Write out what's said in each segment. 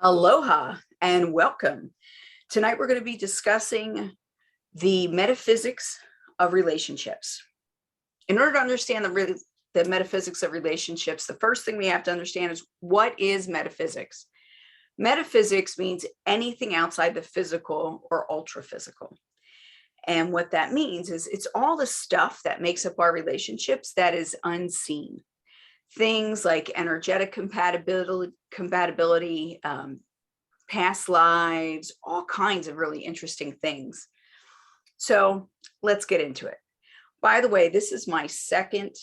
Aloha and welcome. Tonight we're going to be discussing the metaphysics of relationships. In order to understand the metaphysics of relationships, the first thing we have to understand is what is metaphysics. Metaphysics means anything outside the physical or ultra physical. And what that means is it's all the stuff that makes up our relationships that is unseen. Things like energetic compatibility, past lives, all kinds of really interesting things. So let's get into it. By the way, this is my second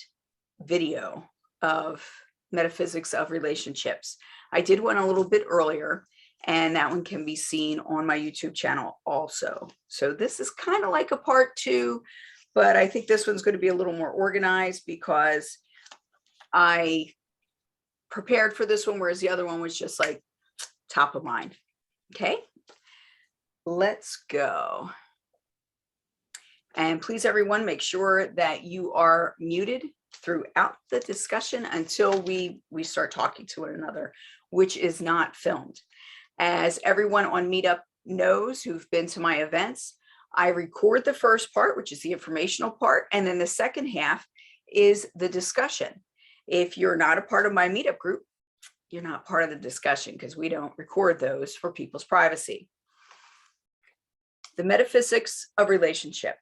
video of Metaphysics of Relationships. I did one a little bit earlier, and that one can be seen on my YouTube channel also. So this is kind of like a part two, but I think this one's going to be a little more organized because I prepared for this one, whereas the other one was just like top of mind. Okay, let's go. And please, everyone, make sure that you are muted throughout the discussion until we start talking to one another, which is not filmed. As everyone on Meetup knows who've been to my events, I record the first part, which is the informational part, and then the second half is the discussion. If you're not a part of my Meetup group, you're not part of the discussion because we don't record those for people's privacy. The metaphysics of relationship,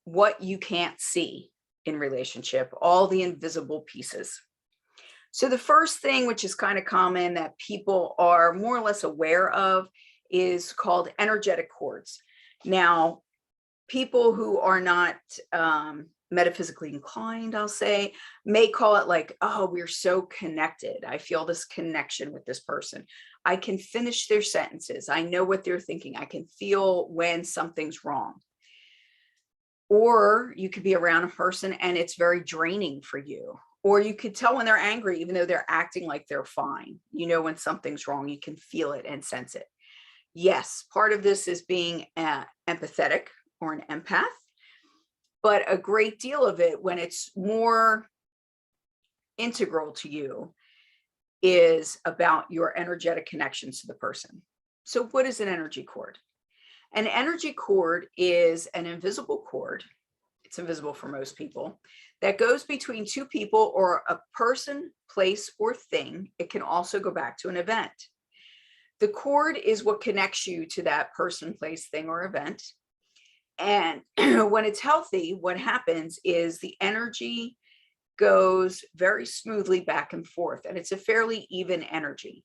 what you can't see in relationship, all the invisible pieces. So the first thing, which is kind of common that people are more or less aware of, is called energetic chords. Now, people who are not metaphysically inclined, I'll say, may call it like, oh, we're so connected. I feel this connection with this person. I can finish their sentences. I know what they're thinking. I can feel when something's wrong. Or you could be around a person and it's very draining for you. Or you could tell when they're angry, even though they're acting like they're fine. You know when something's wrong, you can feel it and sense it. Yes, part of this is being empathetic or an empath. But a great deal of it, when it's more integral to you, is about your energetic connections to the person. So what is an energy cord? An energy cord is an invisible cord. It's invisible for most people, that goes between two people or a person, place, or thing. It can also go back to an event. The cord is what connects you to that person, place, thing, or event. And when it's healthy, what happens is the energy goes very smoothly back and forth, and it's a fairly even energy.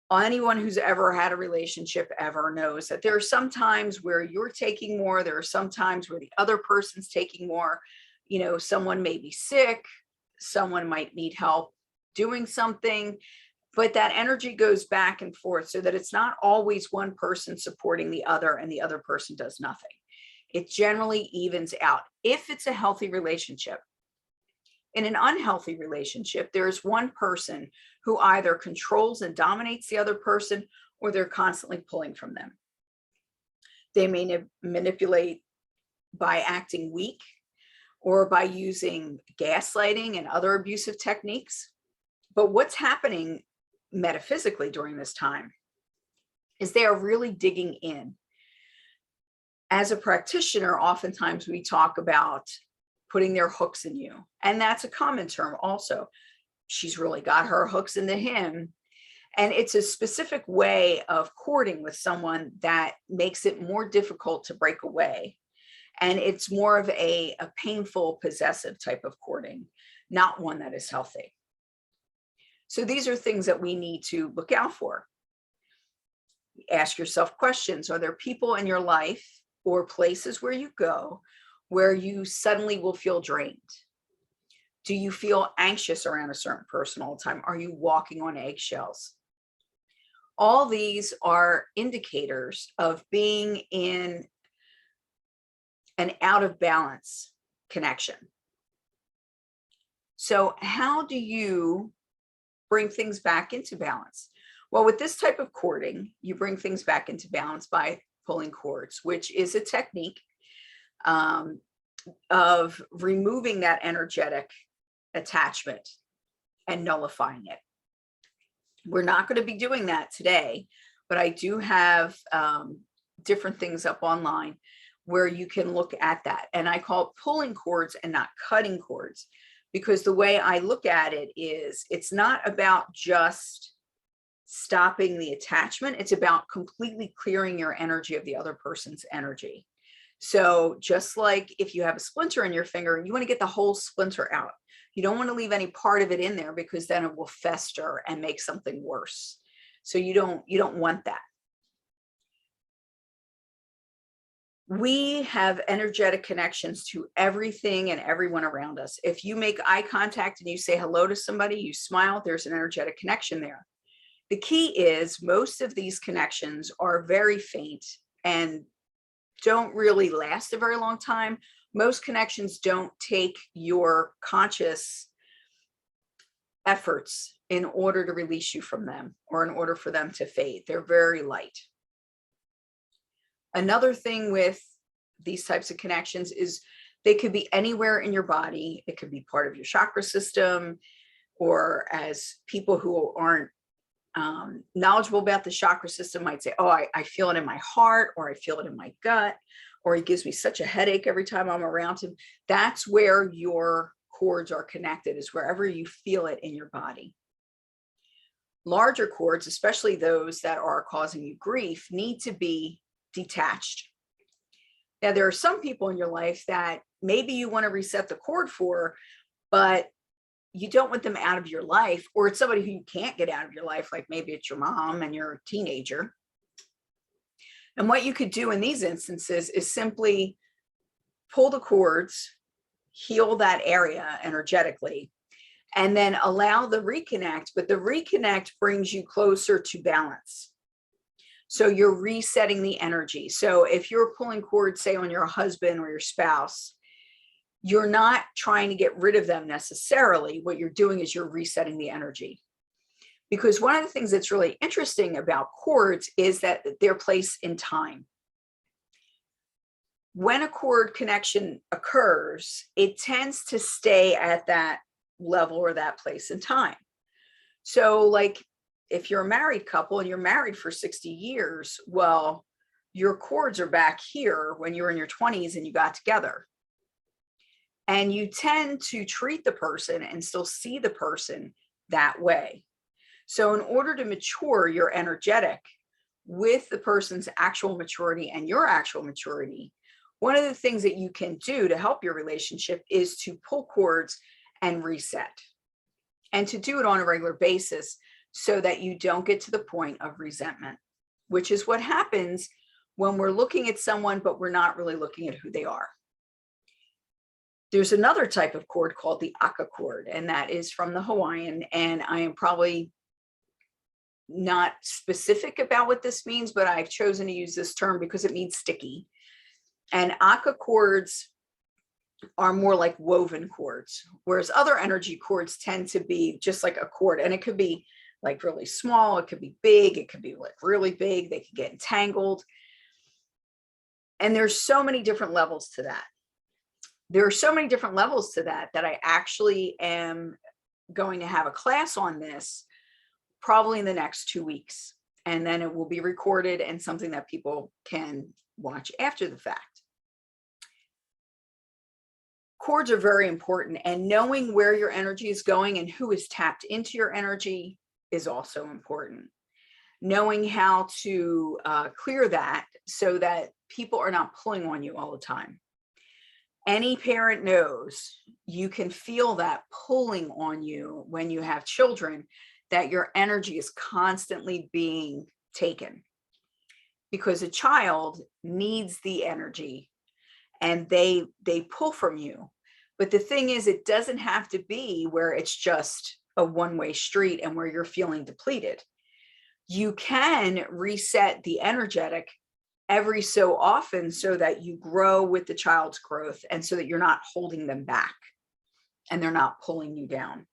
Anyone who's ever had a relationship ever knows that there are some times where you're taking more, there are some times where the other person's taking more. You know, someone may be sick, someone might need help doing something, but that energy goes back and forth so that it's not always one person supporting the other and the other person does nothing. It generally evens out if it's a healthy relationship. In an unhealthy relationship, there's one person who either controls and dominates the other person, or they're constantly pulling from them. They may manipulate by acting weak or by using gaslighting and other abusive techniques. But what's happening metaphysically during this time is they are really digging in. As a practitioner, oftentimes we talk about putting their hooks in you, and that's a common term also. She's really got her hooks into him, and it's a specific way of courting with someone that makes it more difficult to break away, and it's more of a painful possessive type of courting, not one that is healthy. So these are things that we need to look out for. Ask yourself questions. Are there people in your life or places where you go where you suddenly will feel drained? Do you feel anxious around a certain person all the time? Are you walking on eggshells? All these are indicators of being in an out of balance connection. So how do you bring things back into balance? Well, with this type of courting, you bring things back into balance by pulling cords, which is a technique of removing that energetic attachment and nullifying it. We're not going to be doing that today, but I do have different things up online where you can look at that. And I call it pulling cords and not cutting cords, because the way I look at it is it's not about just stopping the attachment. It's about completely clearing your energy of the other person's energy. So just like if you have a splinter in your finger, you want to get the whole splinter out. You don't want to leave any part of it in there, because then it will fester and make something worse. So you don't want that. We have energetic connections to everything and everyone around us. If you make eye contact and you say hello to somebody, you smile, there's an energetic connection there. The key is most of these connections are very faint and don't really last a very long time. Most connections don't take your conscious efforts in order to release you from them or in order for them to fade. They're very light. Another thing with these types of connections is they could be anywhere in your body. It could be part of your chakra system, or as people who aren't knowledgeable about the chakra system might say, oh, I feel it in my heart, or I feel it in my gut, or it gives me such a headache every time I'm around him. That's where your cords are connected, is wherever you feel it in your body. Larger cords, especially those that are causing you grief, need to be detached. Now, there are some people in your life that maybe you want to reset the cord for, but you don't want them out of your life, or it's somebody who you can't get out of your life, like maybe it's your mom and you're a teenager. And what you could do in these instances is simply pull the cords, heal that area energetically, and then allow the reconnect. But the reconnect brings you closer to balance. So you're resetting the energy. So if you're pulling cords, say on your husband or your spouse, you're not trying to get rid of them necessarily. What you're doing is you're resetting the energy. Because one of the things that's really interesting about cords is that they're placed in time. When a cord connection occurs, it tends to stay at that level or that place in time. So like if you're a married couple and you're married for 60 years, well, your cords are back here when you're in your 20s and you got together. And you tend to treat the person and still see the person that way. So in order to mature your energetic with the person's actual maturity and your actual maturity, one of the things that you can do to help your relationship is to pull cords and reset, and to do it on a regular basis so that you don't get to the point of resentment, which is what happens when we're looking at someone, but we're not really looking at who they are. There's another type of cord called the Akka Chord, and that is from the Hawaiian. And I am probably not specific about what this means, but I've chosen to use this term because it means sticky. And Akka cords are more like woven cords, whereas other energy cords tend to be just like a cord. And it could be like really small, it could be big, it could be like really big, they could get entangled. And there's so many different levels to that. There are so many different levels to that I actually am going to have a class on this probably in the next 2 weeks. And then it will be recorded and something that people can watch after the fact. Cords are very important, and knowing where your energy is going and who is tapped into your energy is also important. Knowing how to clear that so that people are not pulling on you all the time. Any parent knows you can feel that pulling on you when you have children, that your energy is constantly being taken, because a child needs the energy and they pull from you. But the thing is, it doesn't have to be where it's just a one-way street and where you're feeling depleted. You can reset the energetic every so often so that you grow with the child's growth, and so that you're not holding them back and they're not pulling you down.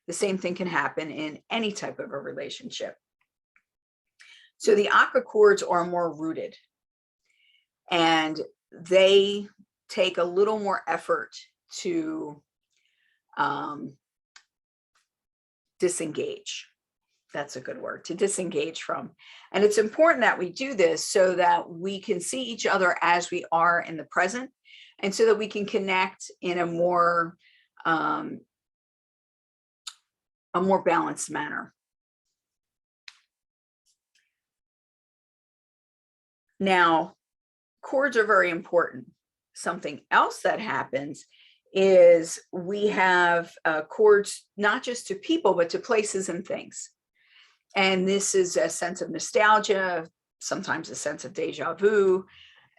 The same thing can happen in any type of a relationship. So the Akka cords are more rooted, and they take a little more effort to disengage. That's a good word, to disengage from. And it's important that we do this so that we can see each other as we are in the present, and so that we can connect in a more balanced manner. Now, chords are very important. Something else that happens is we have chords not just to people, but to places and things. And this is a sense of nostalgia, sometimes a sense of deja vu,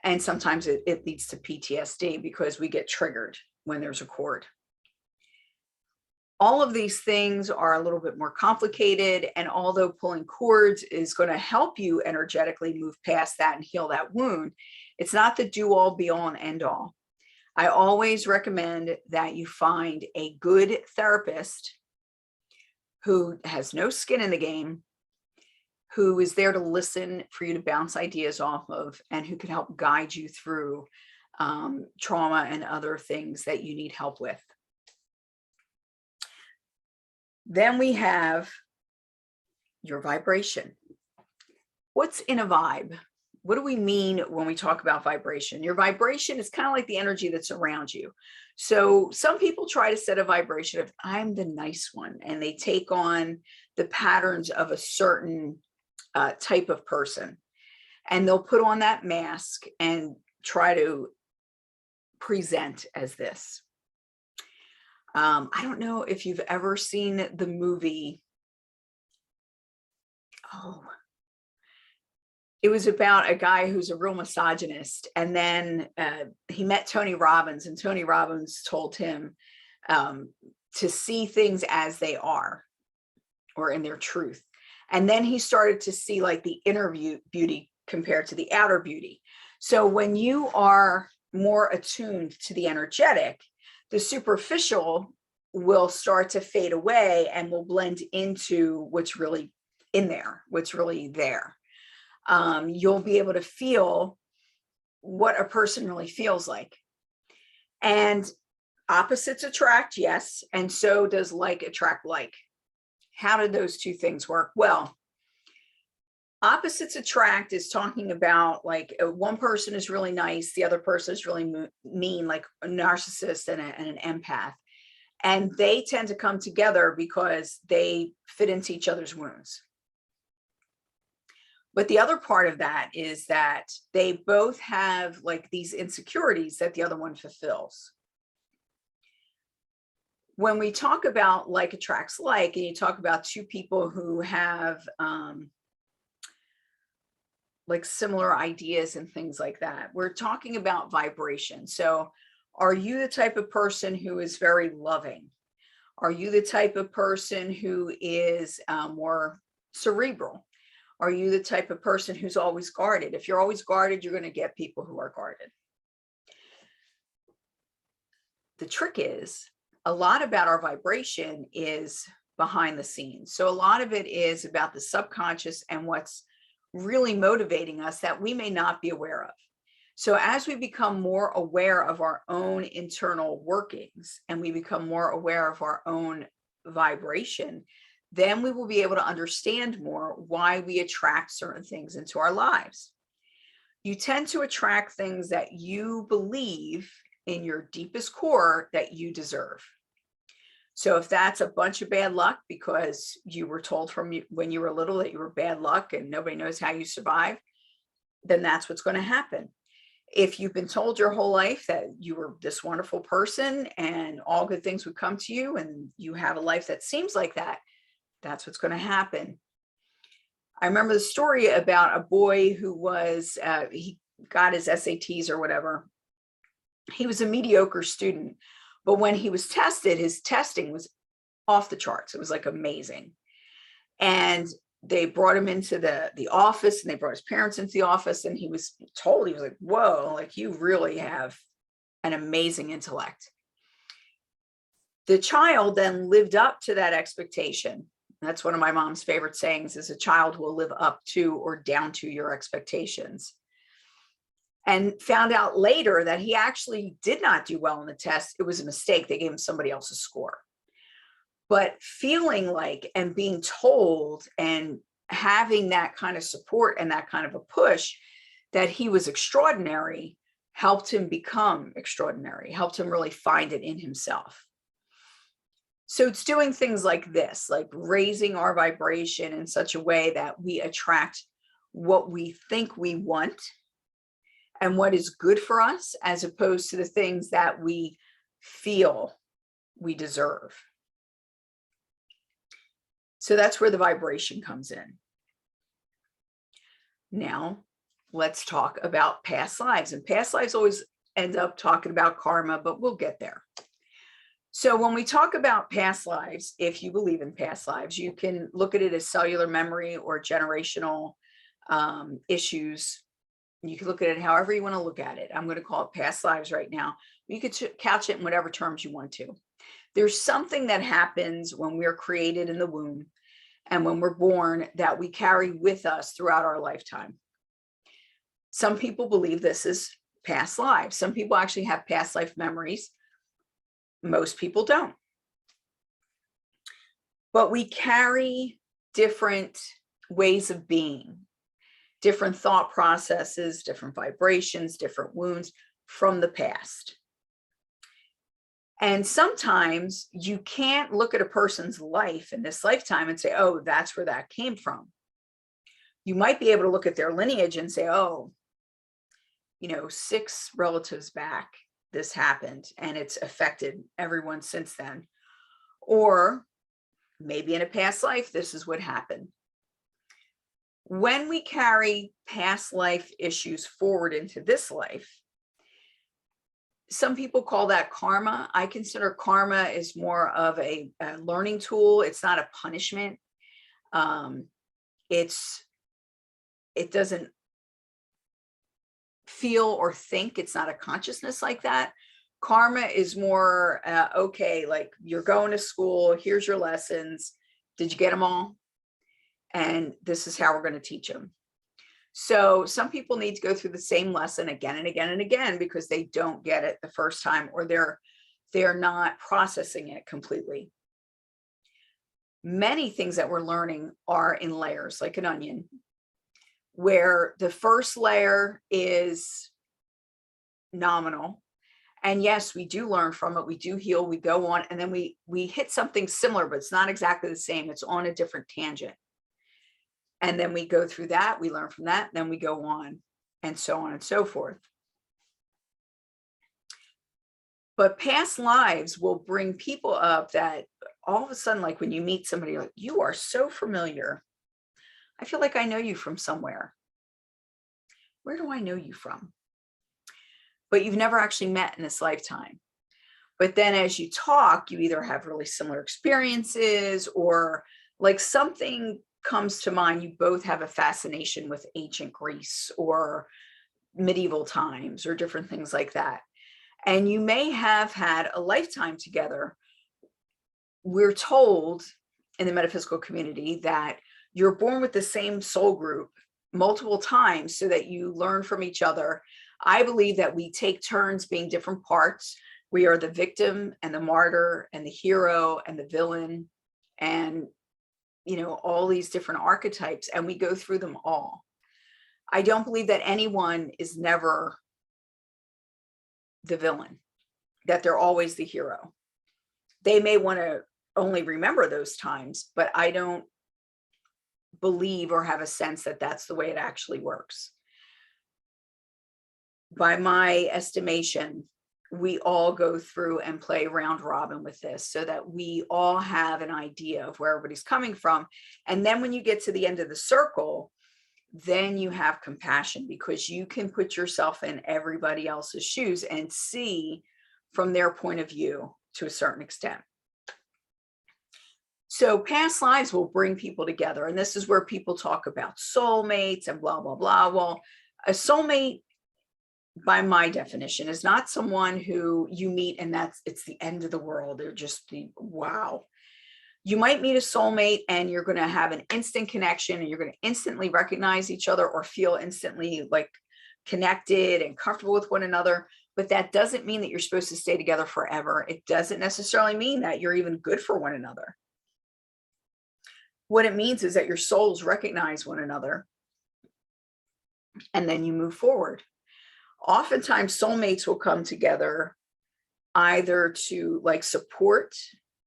and sometimes it leads to PTSD because we get triggered when there's a chord. All of these things are a little bit more complicated, and although pulling chords is going to help you energetically move past that and heal that wound, it's not the do-all, be-all, and end-all. I always recommend that you find a good therapist who has no skin in the game, who is there to listen for you to bounce ideas off of, and who can help guide you through trauma and other things that you need help with. Then we have your vibration. What's in a vibe? What do we mean when we talk about vibration? Your vibration is kind of like the energy that's around you. So some people try to set a vibration of, I'm the nice one, and they take on the patterns of a certain type of person, and they'll put on that mask and try to present as this. I don't know if you've ever seen the movie. Oh, it was about a guy who's a real misogynist, and then he met Tony Robbins, and Tony Robbins told him to see things as they are, or in their truth. And then he started to see like the inner beauty compared to the outer beauty. So when you are more attuned to the energetic, the superficial will start to fade away and will blend into what's really in there, what's really there. You'll be able to feel what a person really feels like. And opposites attract, yes. And so does like attract like. How did those two things work? Well, opposites attract is talking about like one person is really nice, the other person is really mean, like a narcissist and an empath. And they tend to come together because they fit into each other's wounds. But the other part of that is that they both have like these insecurities that the other one fulfills. When we talk about like attracts like, and you talk about two people who have like similar ideas and things like that, we're talking about vibration. So are you the type of person who is very loving? Are you the type of person who is more cerebral? Are you the type of person who's always guarded? If you're always guarded, you're going to get people who are guarded. The trick is, a lot about our vibration is behind the scenes. So a lot of it is about the subconscious and what's really motivating us that we may not be aware of. So as we become more aware of our own internal workings, and we become more aware of our own vibration, then we will be able to understand more why we attract certain things into our lives. You tend to attract things that you believe in your deepest core that you deserve. So if that's a bunch of bad luck because you were told from when you were little that you were bad luck and nobody knows how you survive, then that's what's going to happen. If you've been told your whole life that you were this wonderful person and all good things would come to you, and you have a life that seems like that, that's what's going to happen. I remember the story about a boy who was, he got his SATs or whatever. He was a mediocre student, but when he was tested, his testing was off the charts. It was like amazing. And they brought him into the office, and they brought his parents into the office, and he was told, he was like, whoa, like you really have an amazing intellect. The child then lived up to that expectation. That's one of my mom's favorite sayings, is a child will live up to or down to your expectations. And found out later that he actually did not do well in the test. It was a mistake. They gave him somebody else's score. But feeling like and being told and having that kind of support and that kind of a push that he was extraordinary helped him become extraordinary, helped him really find it in himself. So it's doing things like this, like raising our vibration in such a way that we attract what we think we want and what is good for us, as opposed to the things that we feel we deserve. So that's where the vibration comes in. Now, let's talk about past lives. And past lives always end up talking about karma, but we'll get there. So when we talk about past lives, if you believe in past lives, you can look at it as cellular memory or generational issues. You can look at it however you want to look at it. I'm going to call it past lives right now. You could couch it in whatever terms you want to. There's something that happens when we're created in the womb and when we're born that we carry with us throughout our lifetime. Some people believe this is past lives. Some people actually have past life memories. Most people don't. But we carry different ways of being, different thought processes, different vibrations, different wounds from the past. And sometimes you can't look at a person's life in this lifetime and say, oh, that's where that came from. You might be able to look at their lineage and say, oh, 6 relatives back, this happened and it's affected everyone since then. Or maybe in a past life, this is what happened. When we carry past life issues forward into this life, some people call that karma. I consider karma is more of a learning tool. It's not a punishment. It doesn't feel or think. It's not a consciousness like that. Karma is more, okay, like you're going to school, here's your lessons. Did you get them all? And this is how we're going to teach them. So some people need to go through the same lesson again and again and again because they don't get it the first time, or they're not processing it completely. Many things that we're learning are in layers, like an onion, where the first layer is nominal. And yes, we do learn from it. We do heal, we go on, and then we hit something similar, but it's not exactly the same. It's on a different tangent. And then we go through that, we learn from that, then we go on and so forth. But past lives will bring people up that all of a sudden, like when you meet somebody, like, you are so familiar. I feel like I know you from somewhere. Where do I know you from? But you've never actually met in this lifetime. But then as you talk, you either have really similar experiences, or like something comes to mind. You both have a fascination with ancient Greece or medieval times or different things like that. And you may have had a lifetime together. We're told in the metaphysical community that you're born with the same soul group multiple times so that you learn from each other. I believe that we take turns being different parts. We are the victim and the martyr and the hero and the villain and, all these different archetypes, and we go through them all. I don't believe that anyone is never the villain, that they're always the hero. They may want to only remember those times, but I don't believe or have a sense that that's the way it actually works. By my estimation, we all go through and play round robin with this so that we all have an idea of where everybody's coming from. And then when you get to the end of the circle, then you have compassion because you can put yourself in everybody else's shoes and see from their point of view to a certain extent. So past lives will bring people together. And this is where people talk about soulmates and blah, blah, blah. Well, a soulmate, by my definition, is not someone who you meet and it's the end of the world. They're just wow. You might meet a soulmate and you're going to have an instant connection and you're going to instantly recognize each other or feel instantly like connected and comfortable with one another. But that doesn't mean that you're supposed to stay together forever. It doesn't necessarily mean that you're even good for one another. What it means is that your souls recognize one another, and then you move forward. Oftentimes, soulmates will come together either to like support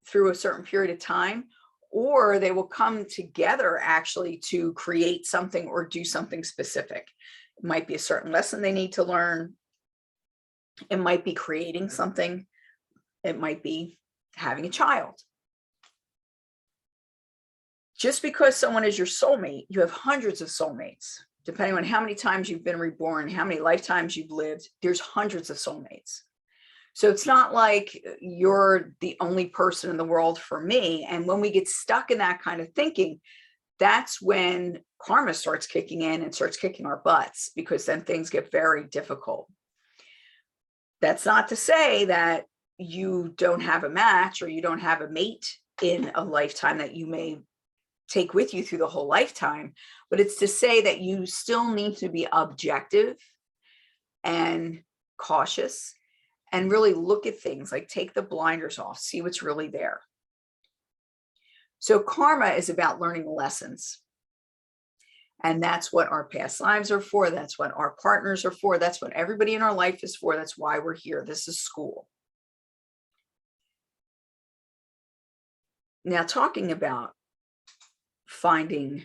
through a certain period of time, or they will come together actually to create something or do something specific. It might be a certain lesson they need to learn. It might be creating something. It might be having a child. Just because someone is your soulmate, you have hundreds of soulmates. Depending on how many times you've been reborn, how many lifetimes you've lived, there's hundreds of soulmates. So it's not like you're the only person in the world for me. And when we get stuck in that kind of thinking, that's when karma starts kicking in and starts kicking our butts, because then things get very difficult. That's not to say that you don't have a match or you don't have a mate in a lifetime that you may take with you through the whole lifetime, but it's to say that you still need to be objective and cautious and really look at things, like take the blinders off, see what's really there. So karma is about learning lessons. And that's what our past lives are for. That's what our partners are for. That's what everybody in our life is for. That's why we're here. This is school. Now, talking about finding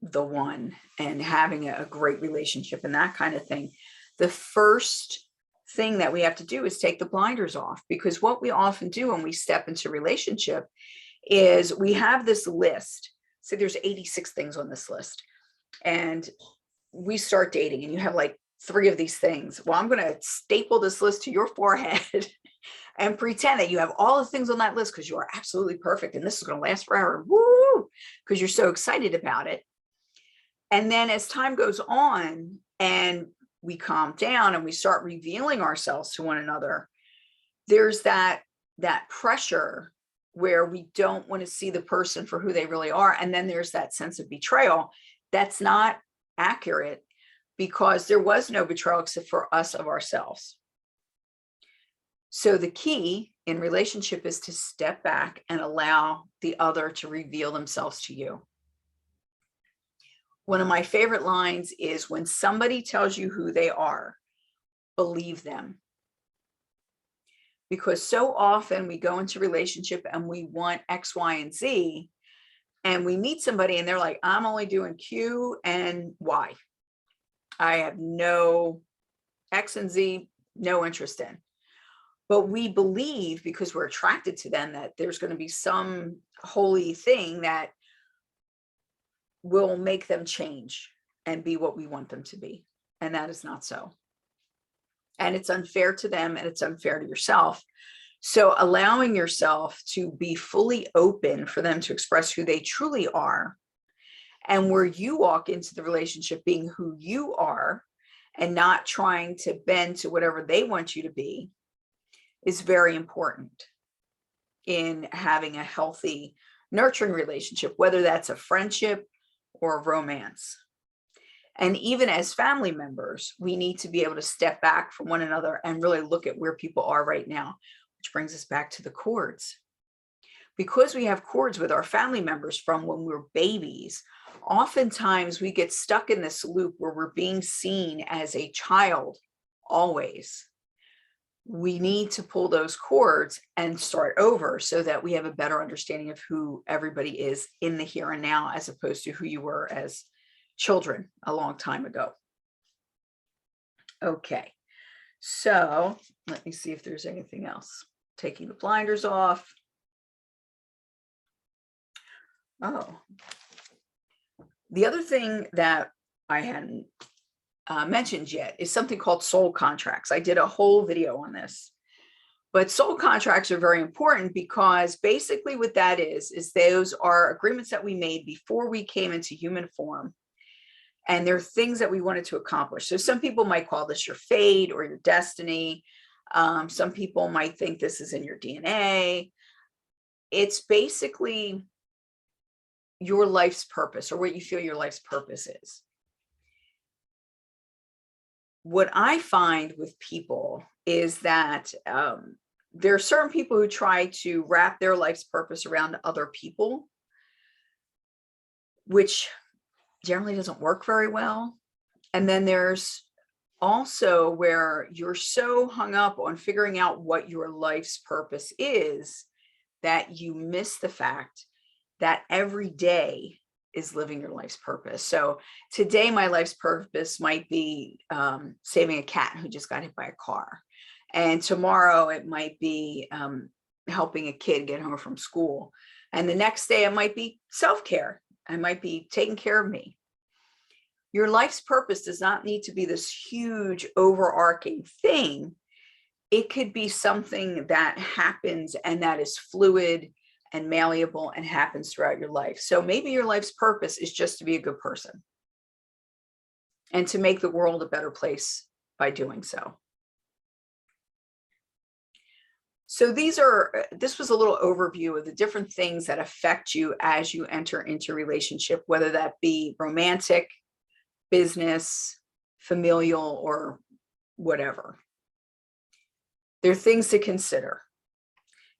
the one and having a great relationship and that kind of thing, the first thing that we have to do is take the blinders off, because what we often do when we step into relationship is we have this list. So there's 86 things on this list, and we start dating and you have like 3 of these things. Well, I'm going to staple this list to your forehead and pretend that you have all the things on that list because you are absolutely perfect and this is going to last forever. Woo! Because you're so excited about it. And then as time goes on and we calm down and we start revealing ourselves to one another, there's that pressure where we don't want to see the person for who they really are. And then there's that sense of betrayal. That's not accurate, because there was no betrayal except for us of ourselves. So the key in relationship is to step back and allow the other to reveal themselves to you. One of my favorite lines is, when somebody tells you who they are, believe them. Because so often we go into relationship and we want X, Y, and Z, and we meet somebody and they're like, I'm only doing Q and Y. I have no X and Z, no interest in. But we believe, because we're attracted to them, that there's going to be some holy thing that will make them change and be what we want them to be. And that is not so. And it's unfair to them and it's unfair to yourself. So allowing yourself to be fully open for them to express who they truly are, and where you walk into the relationship being who you are and not trying to bend to whatever they want you to be, is very important in having a healthy, nurturing relationship, whether that's a friendship or a romance. And even as family members, we need to be able to step back from one another and really look at where people are right now, which brings us back to the chords. Because we have chords with our family members from when we were babies, oftentimes we get stuck in this loop where we're being seen as a child always. We need to pull those chords and start over so that we have a better understanding of who everybody is in the here and now, as opposed to who you were as children a long time ago. Okay, so let me see if there's anything else. Taking the blinders off. Oh, the other thing that I hadn't mentioned yet is something called soul contracts. I did a whole video on this, but soul contracts are very important, because basically what that is those are agreements that we made before we came into human form. And they're things that we wanted to accomplish. So some people might call this your fate or your destiny. Some people might think this is in your DNA. It's basically your life's purpose, or what you feel your life's purpose is. What I find with people is that there are certain people who try to wrap their life's purpose around other people. which generally doesn't work very well. And then there's also where you're so hung up on figuring out what your life's purpose is that you miss the fact that every day is living your life's purpose. So today, my life's purpose might be saving a cat who just got hit by a car. And tomorrow it might be helping a kid get home from school. And the next day it might be self-care. I might be taking care of me. Your life's purpose does not need to be this huge overarching thing. It could be something that happens and that is fluid and malleable and happens throughout your life. So maybe your life's purpose is just to be a good person and to make the world a better place by doing so. So this was a little overview of the different things that affect you as you enter into relationship, whether that be romantic, business, familial, or whatever. There are things to consider.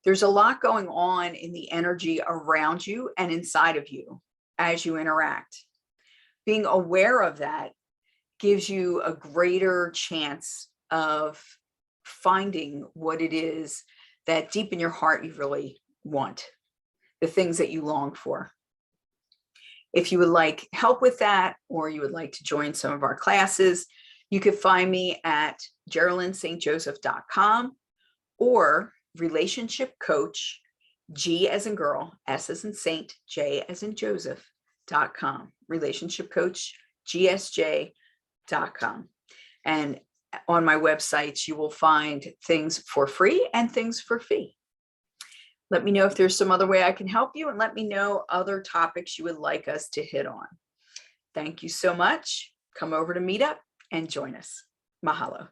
There's a lot going on in the energy around you and inside of you as you interact. Being aware of that gives you a greater chance of finding what it is that deep in your heart you really want, the things that you long for. If you would like help with that, or you would like to join some of our classes, you could find me at GeralynneSt.Joseph.com or Relationship Coach, G as in girl, S as in Saint, J as in Joseph.com. Relationship Coach, GSJ.com. And on my websites, you will find things for free and things for fee. Let me know if there's some other way I can help you, and let me know other topics you would like us to hit on. Thank you so much. Come over to Meetup and join us. Mahalo.